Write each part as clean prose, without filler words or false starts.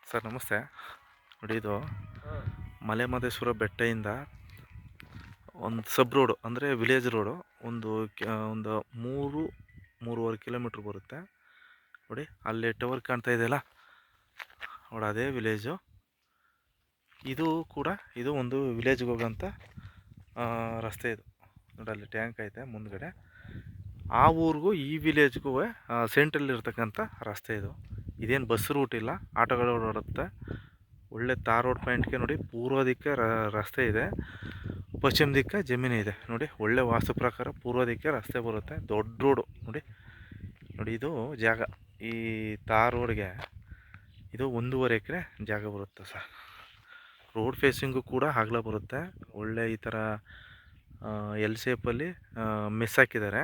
Sir ನಮಸ್ತೆ. ನೋಡಿ, ಇದು ಮಲೆ ಮಹದೇಶ್ವರ ಬೆಟ್ಟದಿಂದ ಒಂದು ಸಬ್ ರೋಡು ಅಂದರೆ ವಿಲೇಜ್ ರೋಡು, ಒಂದು 3-3.5 ಕಿಲೋಮೀಟ್ರ್ ಬರುತ್ತೆ. ನೋಡಿ, ಅಲ್ಲಿ ಟವರ್ ಕಾಣ್ತಾ ಇದೆಯಲ್ಲ, ನೋಡಿ ಅದೇ ವಿಲೇಜು. ಇದು ಒಂದು ವಿಲೇಜ್ಗೆ ಹೋಗೋಂಥ ರಸ್ತೆ. ಇದು ನೋಡಿ, ಅಲ್ಲಿ ಟ್ಯಾಂಕ್ ಐತೆ ಮುಂದ್ಗಡೆ. ಆ ಊರಿಗೂ ಈ ವಿಲೇಜ್ಗೂ ಸೆಂಟ್ರಲ್ಲಿ ಇರ್ತಕ್ಕಂಥ ರಸ್ತೆ ಇದು. ಇದೇನು ಬಸ್ ರೂಟ್ ಇಲ್ಲ, ಆಟೋಗಳು ಓಡಾಡುತ್ತೆ. ಒಳ್ಳೆ ತಾರ್ ರೋಡ್ ಪಾಯಿಂಟ್ಗೆ ನೋಡಿ, ಪೂರ್ವ ದಿಕ್ಕ ರಸ್ತೆ ಇದೆ, ಪಶ್ಚಿಮ ದಿಕ್ಕ ಜಮೀನು ಇದೆ. ನೋಡಿ, ಒಳ್ಳೆ ವಾಸ್ತು ಪ್ರಕಾರ ಪೂರ್ವ ದಿಕ್ಕ ರಸ್ತೆ ಬರುತ್ತೆ, ದೊಡ್ಡ ರೋಡು. ನೋಡಿ ನೋಡಿ ಇದು ಜಾಗ, ಈ ತಾರ್ ರೋಡ್ಗೆ ಇದು 1.5 ಎಕರೆ ಜಾಗ ಬರುತ್ತೆ ಸರ್. ರೋಡ್ ಫೇಸಿಂಗು ಕೂಡ ಅಗಲ ಬರುತ್ತೆ. ಒಳ್ಳೆ ಈ ಥರ ಎಲ್ ಶೇಪಲ್ಲಿ ಮೆಸ್ ಹಾಕಿದ್ದಾರೆ.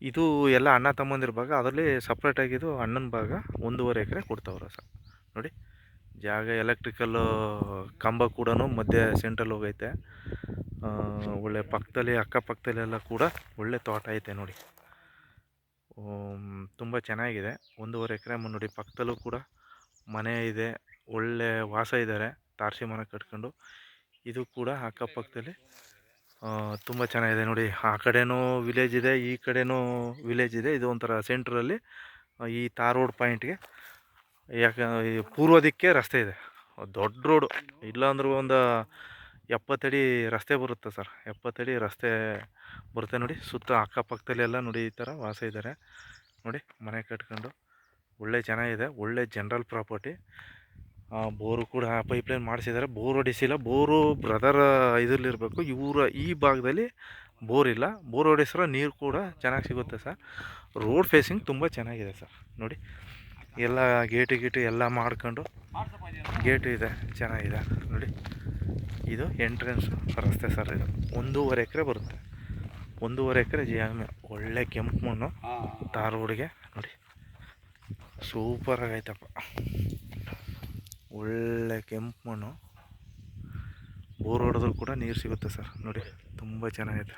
ಇದು ಎಲ್ಲ ಅಣ್ಣ ತಮ್ಮಂದಿರ ಭಾಗ, ಅದರಲ್ಲಿ ಸಪ್ರೇಟಾಗಿದ್ದು ಅಣ್ಣನ ಭಾಗ 1.5 ಎಕರೆ ಕೊಡ್ತಾವ್ರೆ ಸರ್. ನೋಡಿ, ಜಾಗ ಎಲೆಕ್ಟ್ರಿಕಲ್ಲು ಕಂಬ ಕೂಡ ಮಧ್ಯೆ ಸೆಂಟ್ರಲ್ಲಿ ಹೋಗೈತೆ. ಒಳ್ಳೆ ಪಕ್ಕದಲ್ಲಿ ಅಕ್ಕಪಕ್ಕದಲ್ಲೆಲ್ಲ ಕೂಡ ಒಳ್ಳೆ ತೋಟ ಐತೆ. ನೋಡಿ, ತುಂಬ ಚೆನ್ನಾಗಿದೆ. 1.5 ಎಕರೆ ನೋಡಿ, ಪಕ್ಕದಲ್ಲೂ ಕೂಡ ಮನೆ ಇದೆ, ಒಳ್ಳೆ ವಾಸ ಇದ್ದಾರೆ ತಾರಸಿ ಮನೆ ಕಟ್ಕೊಂಡು. ಇದು ಕೂಡ ಅಕ್ಕಪಕ್ಕದಲ್ಲಿ ತುಂಬ ಚೆನ್ನಾಗಿದೆ. ನೋಡಿ, ಆ ಕಡೆನೂ ವಿಲೇಜ್ ಇದೆ, ಈ ಕಡೆನೂ ವಿಲೇಜ್ ಇದೆ. ಇದು ಒಂಥರ ಸೆಂಟ್ರಲ್ಲಿ ಈ ತಾರ್ ರೋಡ್ ಪಾಯಿಂಟ್ಗೆ ಈ ಪೂರ್ವ ದಿಕ್ಕೆ ರಸ್ತೆ ಇದೆ, ದೊಡ್ಡ ರೋಡು. ಇಲ್ಲಾಂದ್ರೂ ಒಂದು 70 ಅಡಿ ರಸ್ತೆ ಬರುತ್ತೆ ಸರ್, 70 ಅಡಿ ರಸ್ತೆ ಬರುತ್ತೆ. ನೋಡಿ, ಸುತ್ತ ಅಕ್ಕಪಕ್ಕದಲ್ಲೆಲ್ಲ ನೋಡಿ ಈ ಥರ ವಾಸ ಇದ್ದಾರೆ. ನೋಡಿ, ಮನೆ ಕಟ್ಕೊಂಡು ಒಳ್ಳೆ ಚೆನ್ನಾಗಿದೆ, ಒಳ್ಳೆ ಜನರಲ್ ಪ್ರಾಪರ್ಟಿ. ಬೋರು ಕೂಡ ಪೈಪ್ಲೈನ್ ಮಾಡಿಸಿದ್ದಾರೆ. ಬೋರ್ ಹೊಡಿಸಿಲ್ಲ, ಬೋರು ಬ್ರದರ್ ಇದರಲ್ಲಿರಬೇಕು. ಈ ಭಾಗದಲ್ಲಿ ಬೋರ್ ಇಲ್ಲ. ಬೋರ್ ಹೊಡಿಸಿರೋ ನೀರು ಕೂಡ ಚೆನ್ನಾಗಿ ಸಿಗುತ್ತೆ ಸರ್. ರೋಡ್ ಫೇಸಿಂಗ್ ತುಂಬ ಚೆನ್ನಾಗಿದೆ ಸರ್. ನೋಡಿ, ಎಲ್ಲ ಗೇಟು ಎಲ್ಲ ಮಾಡ್ಕೊಂಡು, ಗೇಟು ಇದೆ, ಚೆನ್ನಾಗಿದೆ. ನೋಡಿ, ಇದು ಎಂಟ್ರೆನ್ಸು ರಸ್ತೆ ಸರ್. ಇದು 1.5 ಎಕರೆ ಬರುತ್ತೆ, 1.5 ಎಕರೆ ಜಮೀನು. ಒಳ್ಳೆ ಕೆಂಪು ಮಣ್ಣು ತಾರ್ ರೋಡ್ಗೆ. ನೋಡಿ, ಸೂಪರಾಗೈತಪ್ಪ, ಒಳ್ಳೆ ಕೆಂಪು ಮಣ್ಣು. ಬೋರ್ ಹೊಡೆದ್ರೂ ಕೂಡ ನೀರು ಸಿಗುತ್ತೆ ಸರ್. ನೋಡಿ, ತುಂಬ ಚೆನ್ನಾಗೈತೆ.